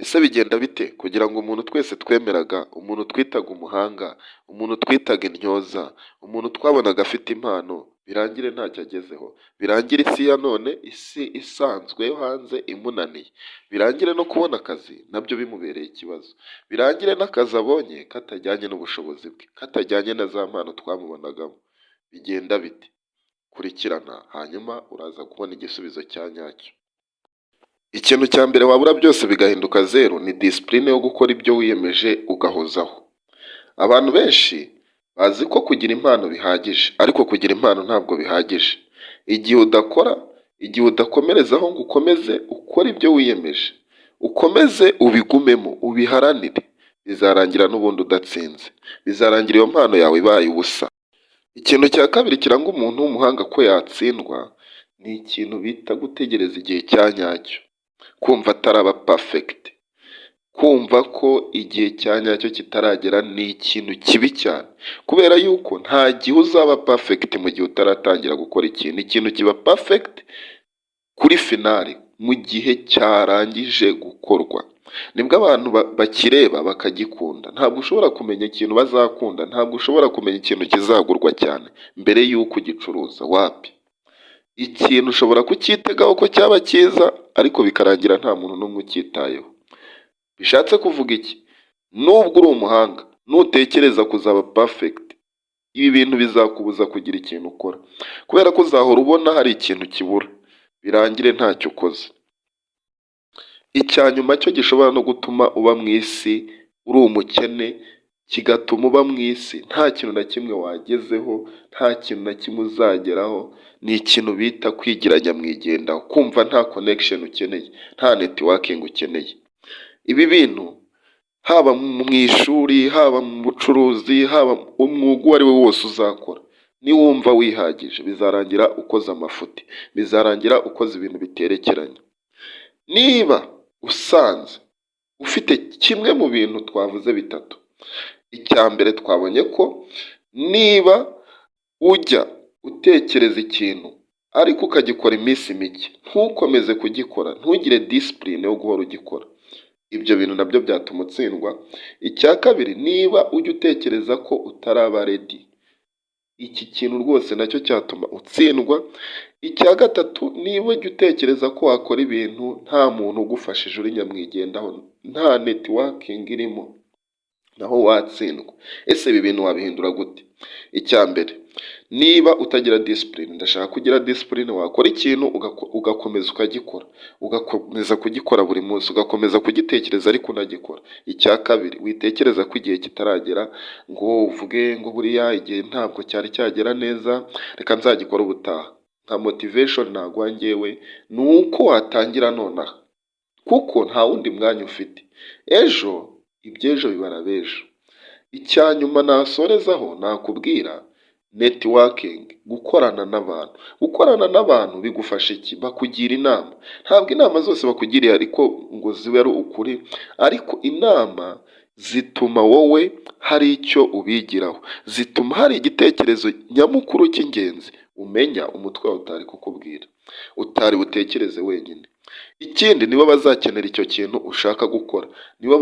Ese bigenda bite kugira ngo umuntu twese twemeraga, umuntu twitaga umuhanga, umuntu twitaga intyoza, umuntu twabonaga afite impano, birangire ntacyo agezeho, birangire isi ya none, isi isanzwe yo hanze imunaniye, birangire no kubona akazi nabyo bimubereye ikibazo, birangire n'akazi abonye katajyanye n'ubushobozi bwe, katajyanye na za mpano twamubonagamo, bigenda bite? Kurikirana hanyuma uraza kubona igisubizo cya nyacyo. Ikintu cya mbere wabura byose bigahinduka zeru ni disipurine yo gukora ibyo wiyemeje ugahozaho. Abantu benshi bazi ko kugira impano bihagije, ariko kugira impano ntabwo bihagije. Igihe udakora, igihe udakomerezaho ngo ukomeze ukore ibyo wiyemeje, ukomeze ubigumemo, ubiharanire, bizarangira n'ubundi udatsinze, bizarangira iyo mpano yawe ibaye ubusa. Ikintu cya kabiri kiranga umuntu w'umuhanga ko yatsindwa, ni ikintu bita gutegereza igihe cya nyacyo. Kumva ataraba perfect, kumva ko igihe cya nyacyo kitaragera ni ikintu kibi cyane, kubera yuko nta gihe uzaba perfect mu gihe utaratangira gukora ikintu. Ikintu kiba perfect kuri finale, mu gihe cyarangije gukorwa nibwo abantu bakireba bakagikunda. Ntabwo ushobora kumenya ikintu bazakunda, ntabwo ushobora kumenya ikintu kizagurwa cyane mbere yuko ugicuruza. Wapi? Ikintu ushobora kucyitegaho ko cyaba cyiza, ariko bikarangira nta muntu n'umwe ucyitayeho. Bishatse kuvuga iki? Nubwo uri umuhanga, nutekereza kuzaba perfect, ibi bintu bizakubuza kugira ikintu ukora, kubera ko uzahora ubona hari ikintu kibura, birangire ntacyo ukoze. Icya nyuma cyo gishobora no gutuma uba mu isi uri umukene, kigatuma uba mu isi nta kintu na kimwe wagezeho, nta kintu na kimwe uzageraho, ni ikintu bita kwigira nyamwigendaho, kumva nta connection ukeneye, nta networking ukeneye. Ibi bintu haba mu ishuri, haba mu bucuruzi, haba umwuga uwo ari wo wose uzakora, niwumva wihagije bizarangira ukoze amafuti, bizarangira ukoze ibintu biterekeranye. Niba usanze ufite kimwe mu bintu twavuze bitatu, icya mbere twabonye ko niba ujya utekereza ikintu ariko ukagikora iminsi mike, ntukomeze kugikora, ntugire disipurine yo guhora ugikora, ibyo bintu nabyo byatuma utsindwa. Icya kabiri, niba ujya utekereza ko utaraba redi, iki kintu rwose nacyo cyatuma utsindwa. Icya gatatu, niba ujya utekereza ko wakora ibintu nta muntu ugufashije uri nyamwigendaho, nta netiwakingi irimo, naho watsindwa. Ese ibi bintu wabihindura gute? Icya mbere, niba utagira disipurine, ndashaka kugira disipurine, wakora ikintu ugakomeza ukagikora, ugakomeza kugikora buri munsi, ugakomeza kugitekereza ariko unagikora. Icya kabiri, witekereza ko igihe kitaragera ngo uvuge ngo buriya igihe ntabwo cyari cyagera neza, reka nzagikora ubutaha. Nka motivation naguha njyewe ni uko watangira nonaha, kuko nta wundi mwanya ufite. Ejo, iby'ejo bibara b'ejo. Icya nyuma nasorezaho nakubwira, networking, gukorana n'abantu. Gukorana n'abantu bigufasha iki? Bakugira inama. Ntabwo inama zose bakugiriye ariko ngo zibe ari ukuri, ariko inama zituma wowe hari icyo ubigiraho, zituma hari igitekerezo nyamukuru cy'ingenzi umenya umutwe wawe utari kukubwira, utari butekereze wenyine. Ikindi, nibo bazakenera icyo kintu ushaka gukora, nibo